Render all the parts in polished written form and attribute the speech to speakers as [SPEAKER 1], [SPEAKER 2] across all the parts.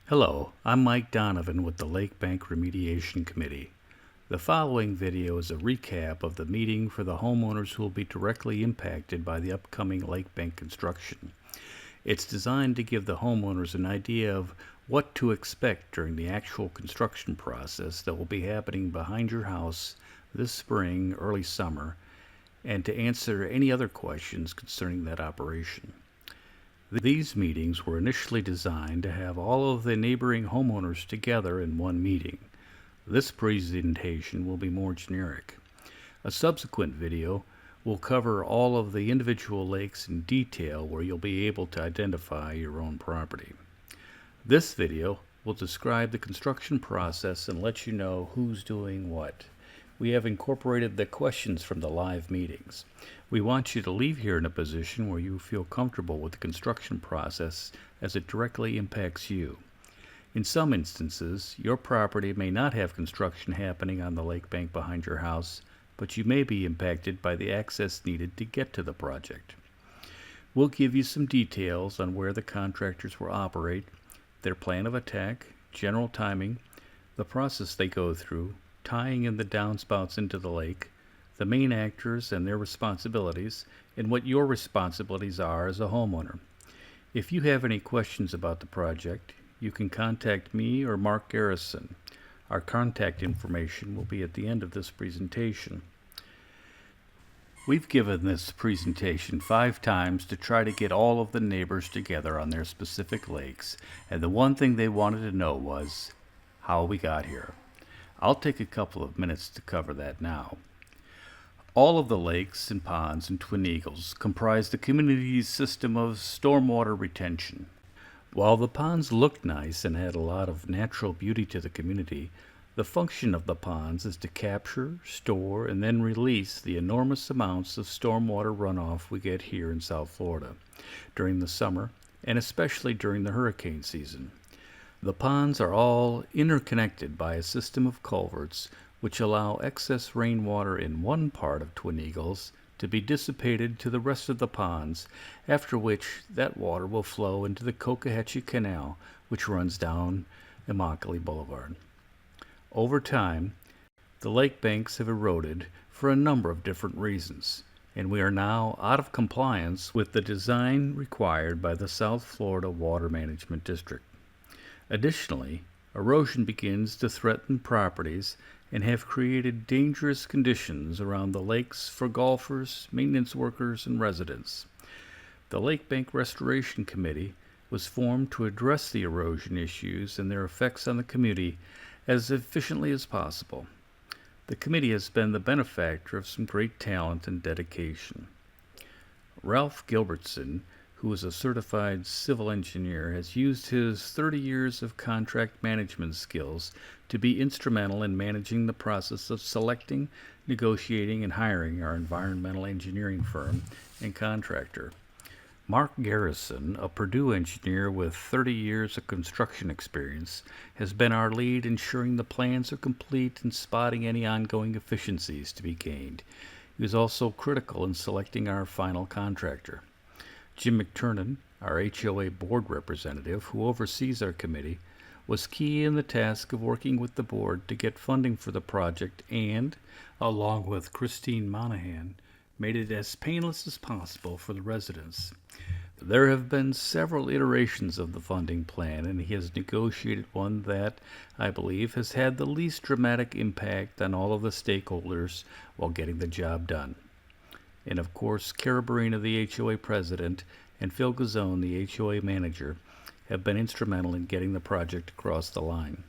[SPEAKER 1] Hello, I'm Mike Donovan with the Lake Bank Remediation Committee. The following video is a recap of the meeting for the homeowners who will be directly impacted by the upcoming lake bank construction. It's designed to give the homeowners an idea of what to expect during the actual construction process that will be happening behind your house this spring, early summer, and to answer any other questions concerning that operation. These meetings were initially designed to have all of the neighboring homeowners together in one meeting. This presentation will be more generic. A subsequent video will cover all of the individual lakes in detail where you'll be able to identify your own property. This video will describe the construction process and let you know who's doing what. We have incorporated the questions from the live meetings. We want you to leave here in a position where you feel comfortable with the construction process as it directly impacts you. In some instances, your property may not have construction happening on the lake bank behind your house, but you may be impacted by the access needed to get to the project. We'll give you some details on where the contractors will operate, their plan of attack, general timing, the process they go through, tying in the downspouts into the lake, the main actors and their responsibilities, and what your responsibilities are as a homeowner. If you have any questions about the project, you can contact me or Mark Garrison. Our contact information will be at the end of this presentation. We've given this presentation 5 times to try to get all of the neighbors together on their specific lakes, and the one thing they wanted to know was how we got here. I'll take a couple of minutes to cover that now. All of the lakes and ponds in Twin Eagles comprise the community's system of stormwater retention. While the ponds looked nice and had a lot of natural beauty to the community, the function of the ponds is to capture, store, and then release the enormous amounts of stormwater runoff we get here in South Florida during the summer and especially during the hurricane season. The ponds are all interconnected by a system of culverts which allow excess rainwater in one part of Twin Eagles to be dissipated to the rest of the ponds, after which that water will flow into the Cocohatchee Canal, which runs down Immokalee Boulevard. Over time, the lake banks have eroded for a number of different reasons, and we are now out of compliance with the design required by the South Florida Water Management District. Additionally, erosion begins to threaten properties and have created dangerous conditions around the lakes for golfers, maintenance workers, and residents. The Lake Bank Restoration Committee was formed to address the erosion issues and their effects on the community as efficiently as possible. The committee has been the benefactor of some great talent and dedication. Ralph Gilbertson, who is a certified civil engineer, has used his 30 years of contract management skills to be instrumental in managing the process of selecting, negotiating, and hiring our environmental engineering firm and contractor. Mark Garrison, a Purdue engineer with 30 years of construction experience, has been our lead ensuring the plans are complete and spotting any ongoing efficiencies to be gained. He was also critical in selecting our final contractor. Jim McTurnan, our HOA board representative who oversees our committee, was key in the task of working with the board to get funding for the project and, along with Christine Monahan, made it as painless as possible for the residents. There have been several iterations of the funding plan, and he has negotiated one that, I believe, has had the least dramatic impact on all of the stakeholders while getting the job done. And of course, Cara Barina, the HOA president, and Phil Gazzone, the HOA manager, have been instrumental in getting the project across the line.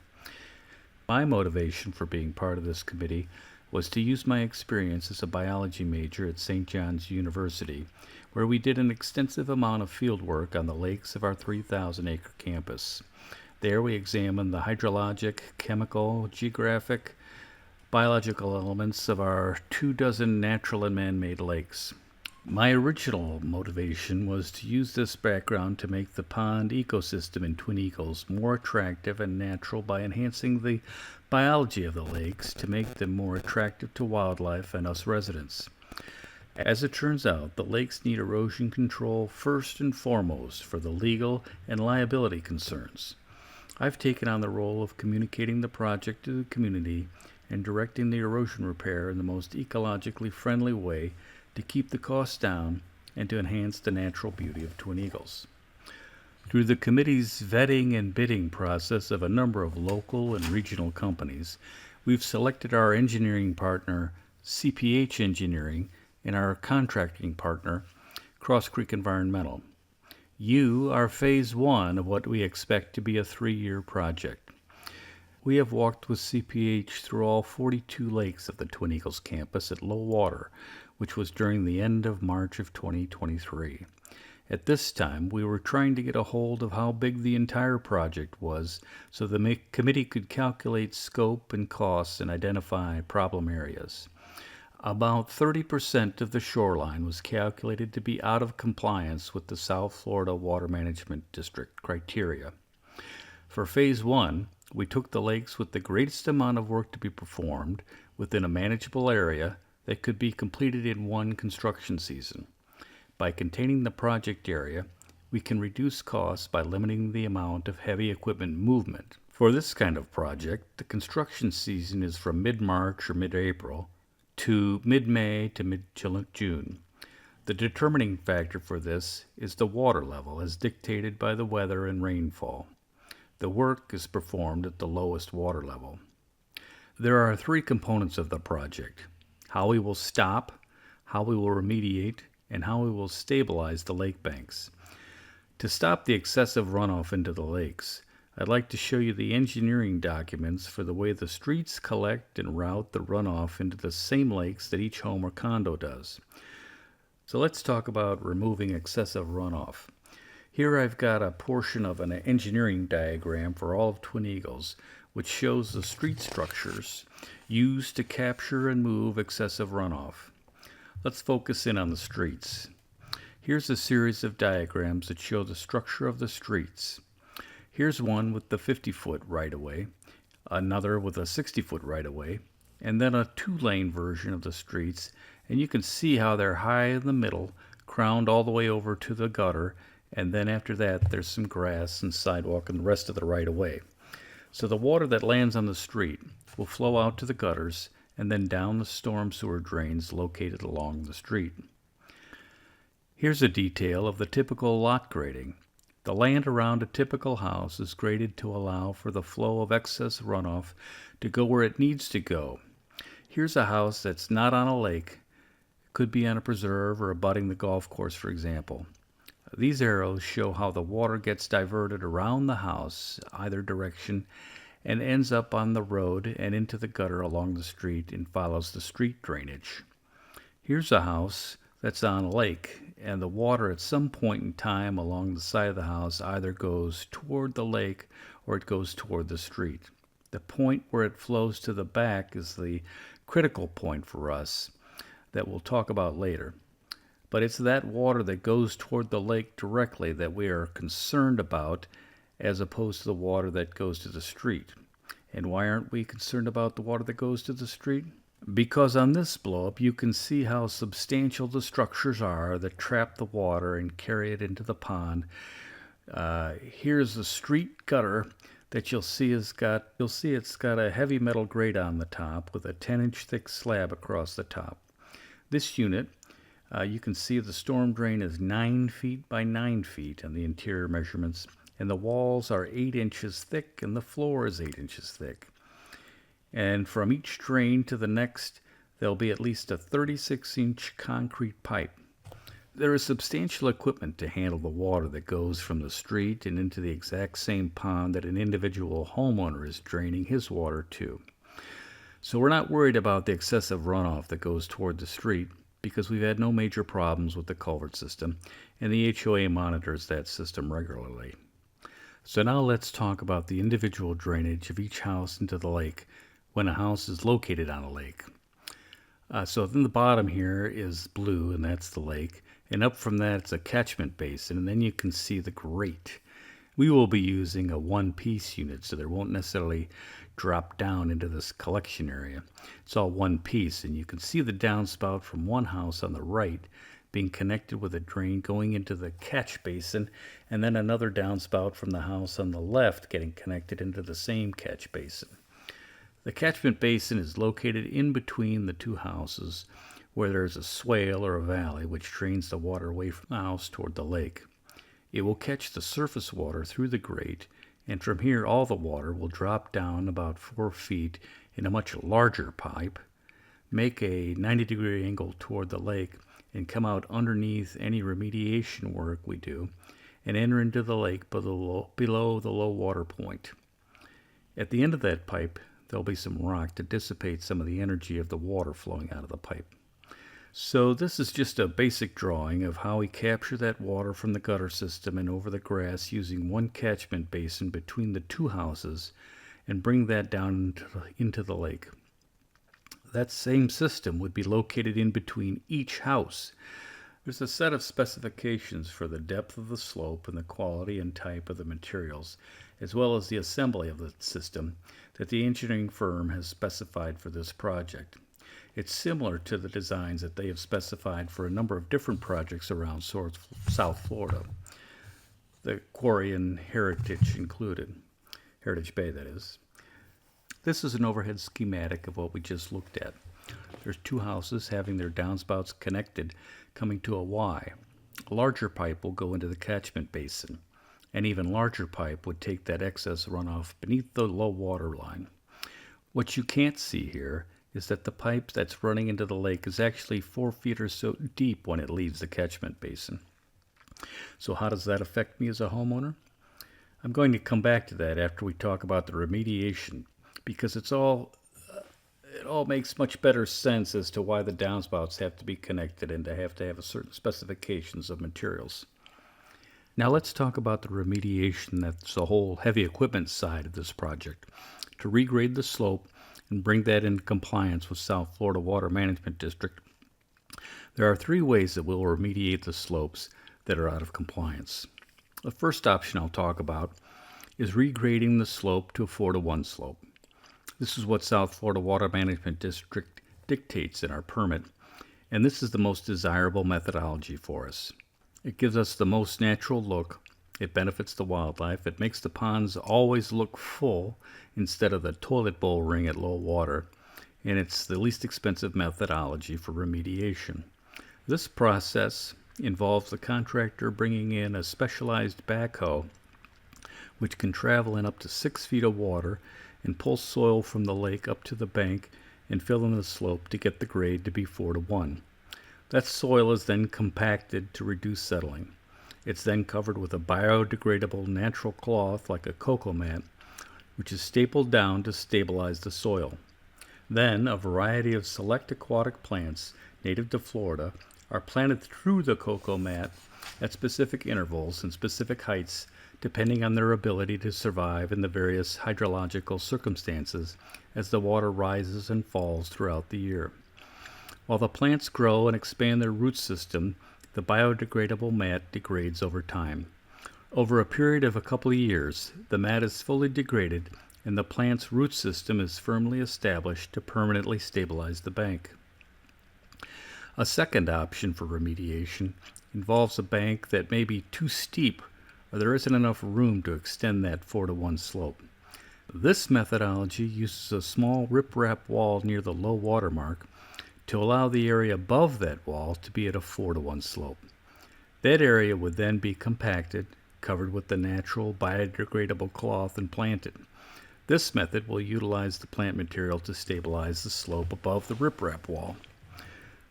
[SPEAKER 1] My motivation for being part of this committee was to use my experience as a biology major at St. John's University, where we did an extensive amount of field work on the lakes of our 3,000-acre campus. There we examined the hydrologic, chemical, geographic, biological elements of our 24 natural and man-made lakes. My original motivation was to use this background to make the pond ecosystem in Twin Eagles more attractive and natural by enhancing the biology of the lakes to make them more attractive to wildlife and us residents. As it turns out, the lakes need erosion control first and foremost for the legal and liability concerns. I've taken on the role of communicating the project to the community and directing the erosion repair in the most ecologically friendly way to keep the costs down and to enhance the natural beauty of Twin Eagles. Through the committee's vetting and bidding process of a number of local and regional companies, we've selected our engineering partner, CPH Engineering, and our contracting partner, Cross Creek Environmental. You are phase one of what we expect to be a 3-year project. We have walked with CPH through all 42 lakes of the Twin Eagles campus at low water, which was during the end of March of 2023. At this time, we were trying to get a hold of how big the entire project was so the committee could calculate scope and costs and identify problem areas. About 30% of the shoreline was calculated to be out of compliance with the South Florida Water Management District criteria. For phase one, we took the lakes with the greatest amount of work to be performed within a manageable area that could be completed in one construction season. By containing the project area, we can reduce costs by limiting the amount of heavy equipment movement. For this kind of project, the construction season is from mid-March or mid-April to mid-May to mid-June. The determining factor for this is the water level as dictated by the weather and rainfall. The work is performed at the lowest water level. There are 3 components of the project: how we will stop, how we will remediate, and how we will stabilize the lake banks. To stop the excessive runoff into the lakes, I'd like to show you the engineering documents for the way the streets collect and route the runoff into the same lakes that each home or condo does. So let's talk about removing excessive runoff. Here I've got a portion of an engineering diagram for all of Twin Eagles, which shows the street structures used to capture and move excessive runoff. Let's focus in on the streets. Here's a series of diagrams that show the structure of the streets. Here's one with the 50-foot right-of-way, another with a 60-foot right-of-way, and then a 2-lane version of the streets, and you can see how they're high in the middle, crowned all the way over to the gutter, and then after that there's some grass and sidewalk and the rest of the right-of-way. So the water that lands on the street will flow out to the gutters and then down the storm sewer drains located along the street. Here's a detail of the typical lot grading. The land around a typical house is graded to allow for the flow of excess runoff to go where it needs to go. Here's a house that's not on a lake. It could be on a preserve or abutting the golf course, for example. These arrows show how the water gets diverted around the house, either direction, and ends up on the road and into the gutter along the street and follows the street drainage. Here's a house that's on a lake, and the water at some point in time along the side of the house either goes toward the lake or it goes toward the street. The point where it flows to the back is the critical point for us that we'll talk about later. But it's that water that goes toward the lake directly that we are concerned about as opposed to the water that goes to the street. And why aren't we concerned about the water that goes to the street? Because on this blow-up, you can see how substantial the structures are that trap the water and carry it into the pond. Here's the street gutter that you'll see it's got a heavy metal grate on the top with a 10-inch thick slab across the top. This unit, you can see the storm drain is 9 feet by 9 feet on the interior measurements, and the walls are 8 inches thick and the floor is 8 inches thick. And from each drain to the next, there'll be at least a 36-inch concrete pipe. There is substantial equipment to handle the water that goes from the street and into the exact same pond that an individual homeowner is draining his water to. So we're not worried about the excessive runoff that goes toward the street because we've had no major problems with the culvert system, and the HOA monitors that system regularly. So now let's talk about the individual drainage of each house into the lake when a house is located on a lake. So in the bottom here is blue, and that's the lake. And up from that, it's a catchment basin, and then you can see the grate. We will be using a one-piece unit, so there won't necessarily drop down into this collection area. It's all one piece, and you can see the downspout from one house on the right being connected with a drain going into the catch basin, and then another downspout from the house on the left getting connected into the same catch basin. The catchment basin is located in between the two houses, where there is a swale or a valley which drains the water away from the house toward the lake. It will catch the surface water through the grate, and from here all the water will drop down about 4 feet in a much larger pipe, make a 90-degree angle toward the lake, and come out underneath any remediation work we do, and enter into the lake below the low water point. At the end of that pipe, there'll be some rock to dissipate some of the energy of the water flowing out of the pipe. So this is just a basic drawing of how we capture that water from the gutter system and over the grass using one catchment basin between the two houses and bring that down into the lake. That same system would be located in between each house. There's a set of specifications for the depth of the slope and the quality and type of the materials, as well as the assembly of the system that the engineering firm has specified for this project. It's similar to the designs that they have specified for a number of different projects around South Florida, the quarry and Heritage included, Heritage Bay that is. This is an overhead schematic of what we just looked at. There's two houses having their downspouts connected, coming to a Y. A larger pipe will go into the catchment basin. An even larger pipe would take that excess runoff beneath the low water line. What you can't see here is that the pipe that's running into the lake is actually 4 feet or so deep when it leaves the catchment basin. So how does that affect me as a homeowner? I'm going to come back to that after we talk about the remediation, because it all makes much better sense as to why the downspouts have to be connected and to have a certain specifications of materials. Now let's talk about the remediation. That's the whole heavy equipment side of this project. To regrade the slope and bring that in compliance with South Florida Water Management District, there are 3 ways that we'll remediate the slopes that are out of compliance. The first option I'll talk about is regrading the slope to a 4-to-1 slope. This is what South Florida Water Management District dictates in our permit, and this is the most desirable methodology for us. It gives us the most natural look, it benefits the wildlife, it makes the ponds always look full instead of the toilet bowl ring at low water, and it's the least expensive methodology for remediation. This process involves the contractor bringing in a specialized backhoe which can travel in up to 6 feet of water and pull soil from the lake up to the bank and fill in the slope to get the grade to be 4-to-1. That soil is then compacted to reduce settling. It's then covered with a biodegradable natural cloth like a cocoa mat, which is stapled down to stabilize the soil. Then a variety of select aquatic plants native to Florida are planted through the cocoa mat at specific intervals and specific heights depending on their ability to survive in the various hydrological circumstances as the water rises and falls throughout the year. While the plants grow and expand their root system, the biodegradable mat degrades over time. Over a period of a couple of years, the mat is fully degraded and the plant's root system is firmly established to permanently stabilize the bank. A second option for remediation involves a bank that may be too steep or there isn't enough room to extend that 4-to-1 slope. This methodology uses a small riprap wall near the low water mark to allow the area above that wall to be at a 4-to-1 slope. That area would then be compacted, covered with the natural biodegradable cloth, and planted. This method will utilize the plant material to stabilize the slope above the riprap wall.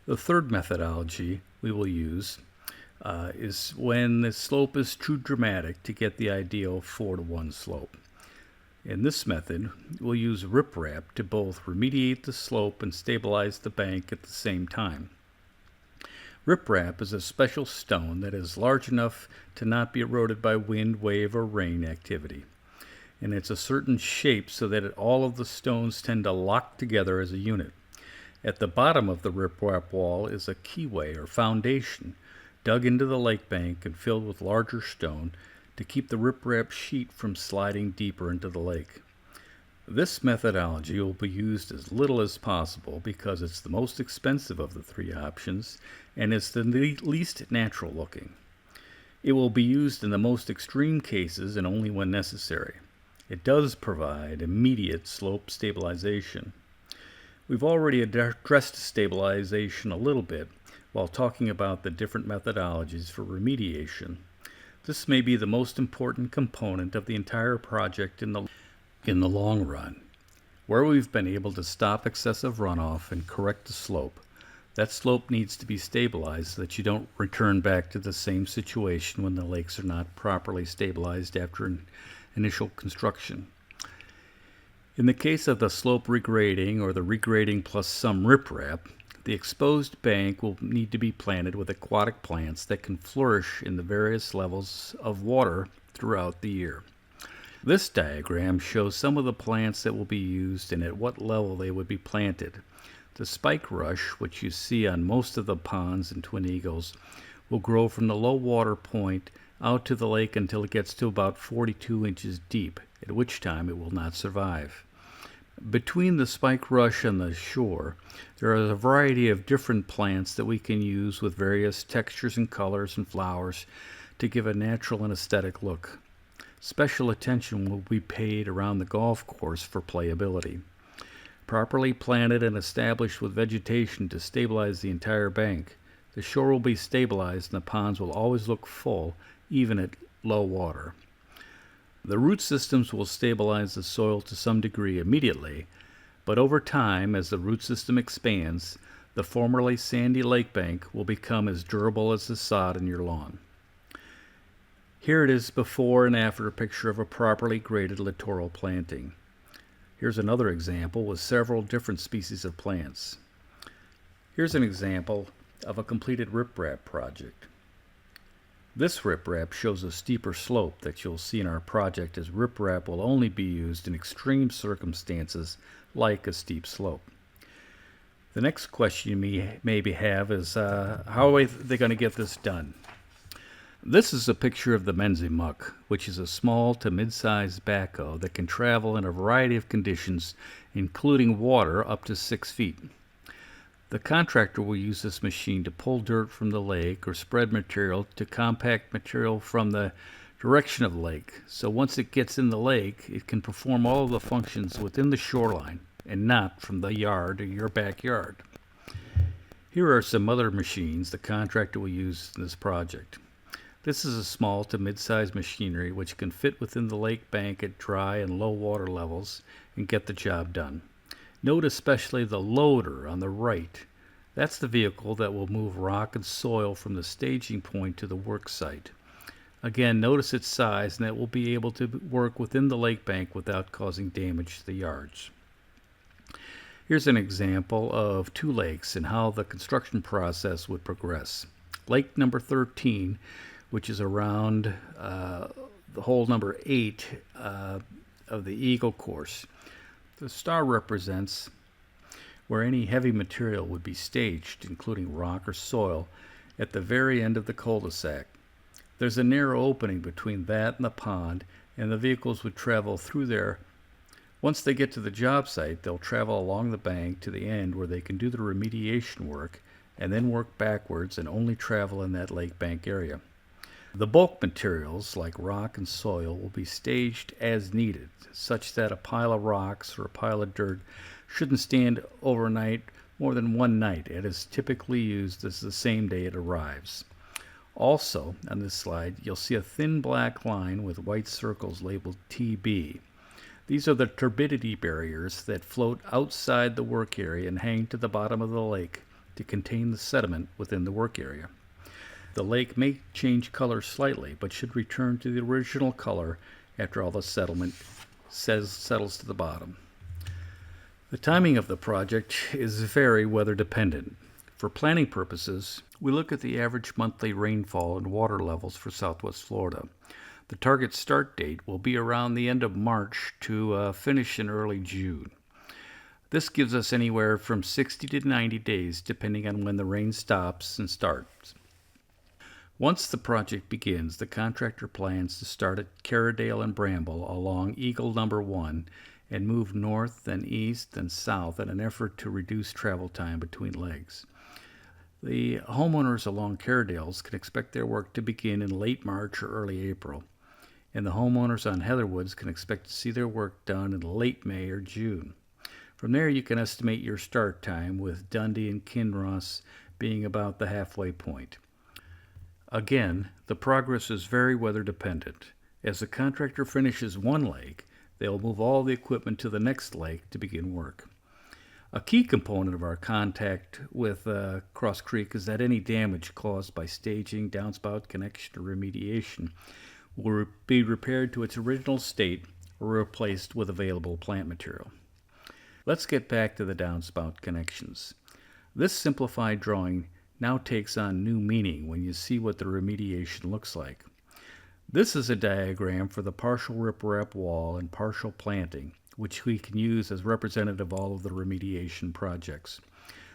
[SPEAKER 1] The third methodology we will use is when the slope is too dramatic to get the ideal 4-to-1 slope. In this method, we'll use riprap to both remediate the slope and stabilize the bank at the same time. Riprap is a special stone that is large enough to not be eroded by wind, wave, or rain activity. And it's a certain shape so that all of the stones tend to lock together as a unit. At the bottom of the riprap wall is a keyway or foundation dug into the lake bank and filled with larger stone to keep the riprap sheet from sliding deeper into the lake. This methodology will be used as little as possible because it's the most expensive of the three options and it's the least natural looking. It will be used in the most extreme cases and only when necessary. It does provide immediate slope stabilization. We've already addressed stabilization a little bit while talking about the different methodologies for remediation. This may be the most important component of the entire project in the long run. Where we've been able to stop excessive runoff and correct the slope, that slope needs to be stabilized so that you don't return back to the same situation when the lakes are not properly stabilized after initial construction. In the case of the slope regrading or the regrading plus some riprap, the exposed bank will need to be planted with aquatic plants that can flourish in the various levels of water throughout the year. This diagram shows some of the plants that will be used and at what level they would be planted. The spike rush, which you see on most of the ponds in Twin Eagles, will grow from the low water point out to the lake until it gets to about 42 inches deep, at which time it will not survive. Between the spike rush and the shore, there is a variety of different plants that we can use with various textures and colors and flowers to give a natural and aesthetic look. Special attention will be paid around the golf course for playability. Properly planted and established with vegetation to stabilize the entire bank, the shore will be stabilized and the ponds will always look full, even at low water. The root systems will stabilize the soil to some degree immediately, but over time, as the root system expands, the formerly sandy lake bank will become as durable as the sod in your lawn. Here it is before and after a picture of a properly graded littoral planting. Here's another example with several different species of plants. Here's an example of a completed riprap project. This riprap shows a steeper slope that you'll see in our project, as riprap will only be used in extreme circumstances like a steep slope. The next question you may maybe have is how are they going to get this done? This is a picture of the Menzie muck, which is a small to mid-sized backhoe that can travel in a variety of conditions, including water up to 6 feet. The contractor will use this machine to pull dirt from the lake or spread material to compact material from the direction of the lake. So once it gets in the lake, it can perform all of the functions within the shoreline and not from the yard or your backyard. Here are some other machines the contractor will use in this project. This is a small to mid-sized machinery which can fit within the lake bank at dry and low water levels and get the job done. Note especially the loader on the right. That's the vehicle that will move rock and soil from the staging point to the work site. Again, notice its size and that will be able to work within the lake bank without causing damage to the yards. Here's an example of two lakes and how the construction process would progress. Lake number 13, which is around the hole number 8 of the Eagle course. The star represents where any heavy material would be staged, including rock or soil, at the very end of the cul-de-sac. There's a narrow opening between that and the pond, and the vehicles would travel through there. Once they get to the job site, they'll travel along the bank to the end where they can do the remediation work, and then work backwards and only travel in that lake bank area. The bulk materials, like rock and soil, will be staged as needed, such that a pile of rocks or a pile of dirt shouldn't stand overnight more than one night. It is typically used as the same day it arrives. Also, on this slide, you'll see a thin black line with white circles labeled TB. These are the turbidity barriers that float outside the work area and hang to the bottom of the lake to contain the sediment within the work area. The lake may change color slightly, but should return to the original color after all the settlement settles to the bottom. The timing of the project is very weather dependent. For planning purposes, we look at the average monthly rainfall and water levels for Southwest Florida. The target start date will be around the end of March to finish in early June. This gives us anywhere from 60 to 90 days, depending on when the rain stops and starts. Once the project begins, the contractor plans to start at Carradale and Bramble along Eagle number 1 and move north, then east, then south in an effort to reduce travel time between legs. The homeowners along Caredales can expect their work to begin in late March or early April, and the homeowners on Heatherwoods can expect to see their work done in late May or June. From there, you can estimate your start time, with Dundee and Kinross being about the halfway point. Again, the progress is very weather dependent. As the contractor finishes one lake, they'll move all the equipment to the next lake to begin work. A key component of our contact with Cross Creek is that any damage caused by staging, downspout connection, or remediation will be repaired to its original state or replaced with available plant material. Let's get back to the downspout connections. This simplified drawing now takes on new meaning when you see what the remediation looks like. This is a diagram for the partial riprap wall and partial planting, which we can use as representative of all of the remediation projects.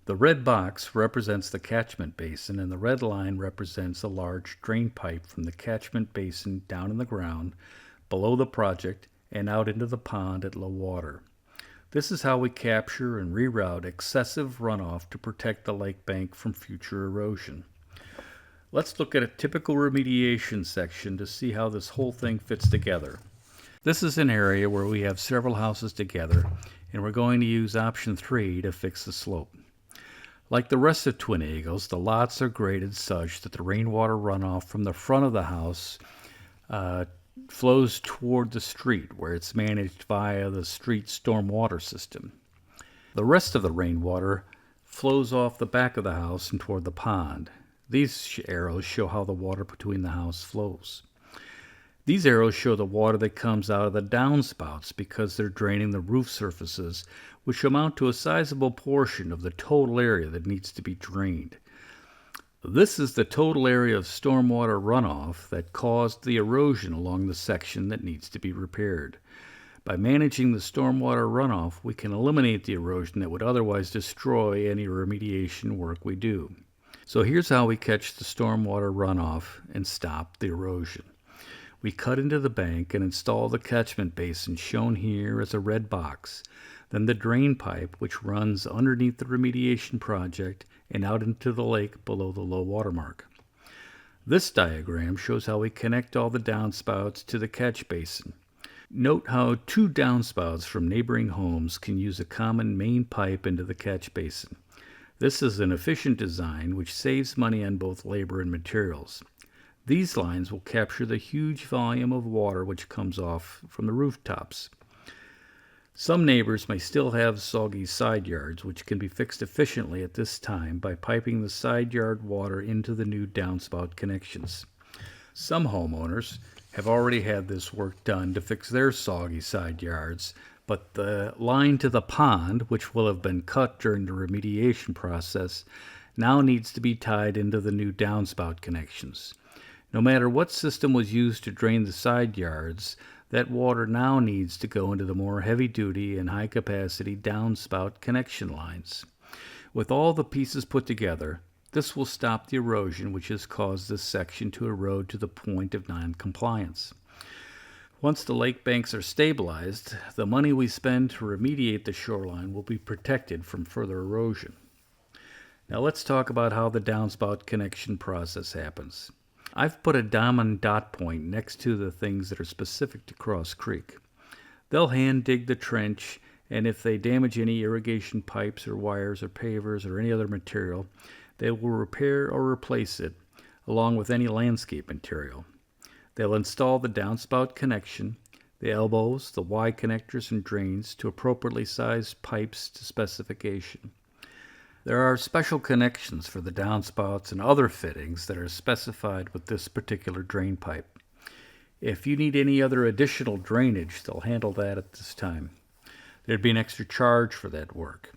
[SPEAKER 1] The red box represents the catchment basin, and the red line represents a large drain pipe from the catchment basin down in the ground below the project and out into the pond at low water. This is how we capture and reroute excessive runoff to protect the lake bank from future erosion. Let's look at a typical remediation section to see how this whole thing fits together. This is an area where we have several houses together, and we're going to use option 3 to fix the slope. Like the rest of Twin Eagles, the lots are graded such that the rainwater runoff from the front of the house flows toward the street, where it's managed via the street stormwater system. The rest of the rainwater flows off the back of the house and toward the pond. These arrows show how the water between the house flows. These arrows show the water that comes out of the downspouts because they're draining the roof surfaces, which amount to a sizable portion of the total area that needs to be drained. This is the total area of stormwater runoff that caused the erosion along the section that needs to be repaired. By managing the stormwater runoff, we can eliminate the erosion that would otherwise destroy any remediation work we do. So here's how we catch the stormwater runoff and stop the erosion. We cut into the bank and install the catchment basin, shown here as a red box, then the drain pipe, which runs underneath the remediation project and out into the lake below the low water mark. This diagram shows how we connect all the downspouts to the catch basin. Note how 2 downspouts from neighboring homes can use a common main pipe into the catch basin. This is an efficient design which saves money on both labor and materials. These lines will capture the huge volume of water which comes off from the rooftops. Some neighbors may still have soggy side yards, which can be fixed efficiently at this time by piping the side yard water into the new downspout connections. Some homeowners have already had this work done to fix their soggy side yards, but the line to the pond, which will have been cut during the remediation process, now needs to be tied into the new downspout connections. No matter what system was used to drain the side yards, that water now needs to go into the more heavy-duty and high-capacity downspout connection lines. With all the pieces put together, this will stop the erosion which has caused this section to erode to the point of non-compliance. Once the lake banks are stabilized, the money we spend to remediate the shoreline will be protected from further erosion. Now let's talk about how the downspout connection process happens. I've put a diamond dot point next to the things that are specific to Cross Creek. They'll hand dig the trench, and if they damage any irrigation pipes or wires or pavers or any other material, they will repair or replace it, along with any landscape material. They'll install the downspout connection, the elbows, the Y connectors and drains to appropriately sized pipes to specification. There are special connections for the downspouts and other fittings that are specified with this particular drain pipe. If you need any other additional drainage, they'll handle that at this time. There'd be an extra charge for that work.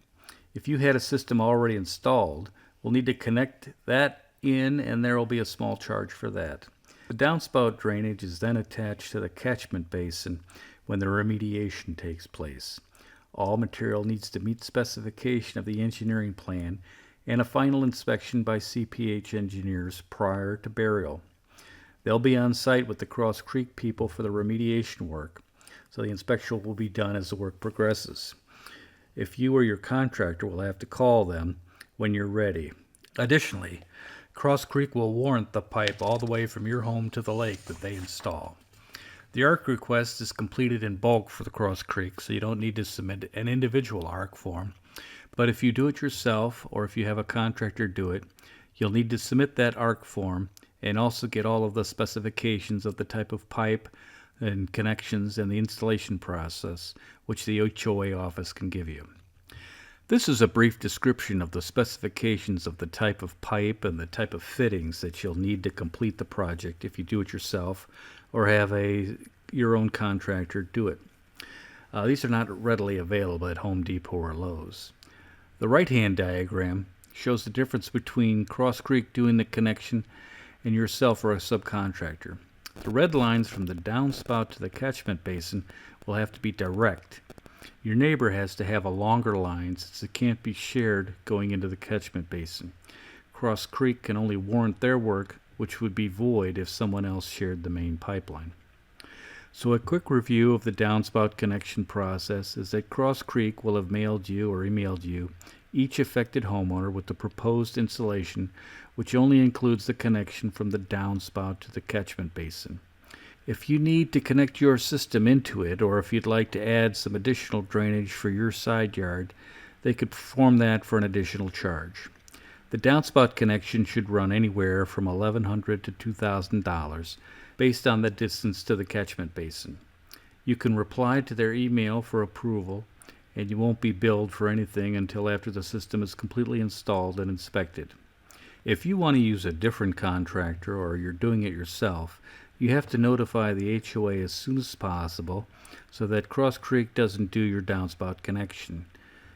[SPEAKER 1] If you had a system already installed, we'll need to connect that in, and there will be a small charge for that. The downspout drainage is then attached to the catchment basin when the remediation takes place. All material needs to meet specification of the engineering plan and a final inspection by CPH engineers prior to burial. They'll be on site with the Cross Creek people for the remediation work, so the inspection will be done as the work progresses. If you or your contractor will have to call them when you're ready. Additionally, Cross Creek will warrant the pipe all the way from your home to the lake that they install. The ARC request is completed in bulk for the Cross Creek, so you don't need to submit an individual ARC form. But if you do it yourself, or if you have a contractor do it, you'll need to submit that ARC form and also get all of the specifications of the type of pipe and connections and the installation process, which the HOA office can give you. This is a brief description of the specifications of the type of pipe and the type of fittings that you'll need to complete the project if you do it yourself or have your own contractor do it. These are not readily available at Home Depot or Lowe's. The right-hand diagram shows the difference between Cross Creek doing the connection and yourself or a subcontractor. The red lines from the downspout to the catchment basin will have to be direct. Your neighbor has to have a longer line since it can't be shared going into the catchment basin. Cross Creek can only warrant their work, which would be void if someone else shared the main pipeline. So a quick review of the downspout connection process is that Cross Creek will have mailed you or emailed you each affected homeowner with the proposed installation, which only includes the connection from the downspout to the catchment basin. If you need to connect your system into it, or if you'd like to add some additional drainage for your side yard, they could perform that for an additional charge. The downspout connection should run anywhere from $1,100 to $2,000 based on the distance to the catchment basin. You can reply to their email for approval, and you won't be billed for anything until after the system is completely installed and inspected. If you want to use a different contractor or you're doing it yourself, you have to notify the HOA as soon as possible so that Cross Creek doesn't do your downspout connection.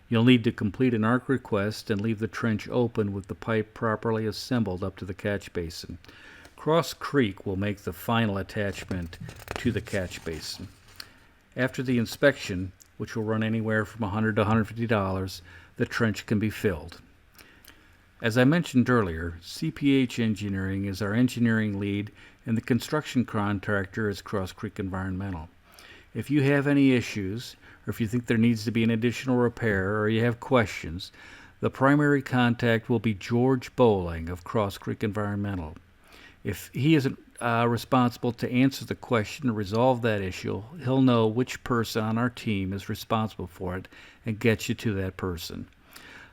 [SPEAKER 1] You'll need to complete an ARC request and leave the trench open with the pipe properly assembled up to the catch basin. Cross Creek will make the final attachment to the catch basin. After the inspection, which will run anywhere from $100 to $150, the trench can be filled. As I mentioned earlier, CPH Engineering is our engineering lead and the construction contractor is Cross Creek Environmental. If you have any issues, or if you think there needs to be an additional repair, or you have questions, the primary contact will be George Bowling of Cross Creek Environmental. If he isn't responsible to answer the question and resolve that issue, he'll know which person on our team is responsible for it and get you to that person.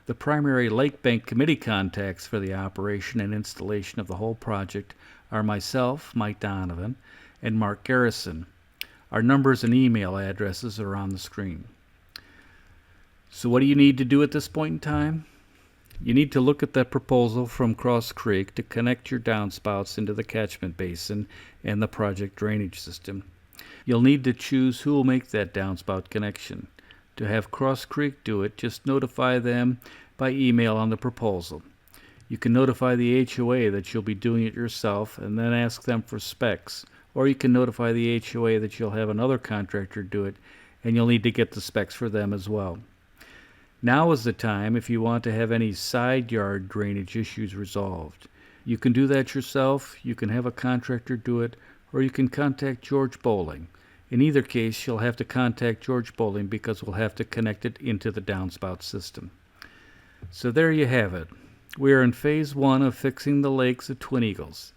[SPEAKER 1] The primary Lake Bank Committee contacts for the operation and installation of the whole project are myself, Mike Donovan, and Mark Garrison. Our numbers and email addresses are on the screen. So what do you need to do at this point in time? You need to look at that proposal from Cross Creek to connect your downspouts into the catchment basin and the project drainage system. You'll need to choose who will make that downspout connection. To have Cross Creek do it, just notify them by email on the proposal. You can notify the HOA that you'll be doing it yourself and then ask them for specs. Or you can notify the HOA that you'll have another contractor do it and you'll need to get the specs for them as well. Now is the time if you want to have any side yard drainage issues resolved. You can do that yourself, you can have a contractor do it, or you can contact George Bowling. In either case, you'll have to contact George Bowling because we'll have to connect it into the downspout system. So there you have it. We are in phase 1 of fixing the lakes at Twin Eagles.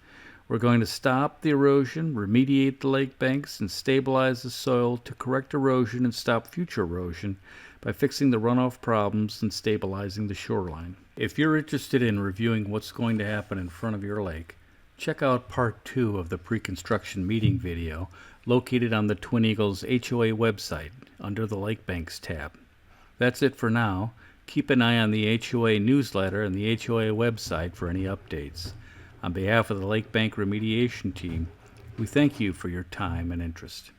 [SPEAKER 1] We're going to stop the erosion, remediate the lake banks, and stabilize the soil to correct erosion and stop future erosion by fixing the runoff problems and stabilizing the shoreline. If you're interested in reviewing what's going to happen in front of your lake, check out part 2 of the pre-construction meeting video located on the Twin Eagles HOA website under the Lake Banks tab. That's it for now. Keep an eye on the HOA newsletter and the HOA website for any updates. On behalf of the Lake Bank Remediation team, we thank you for your time and interest.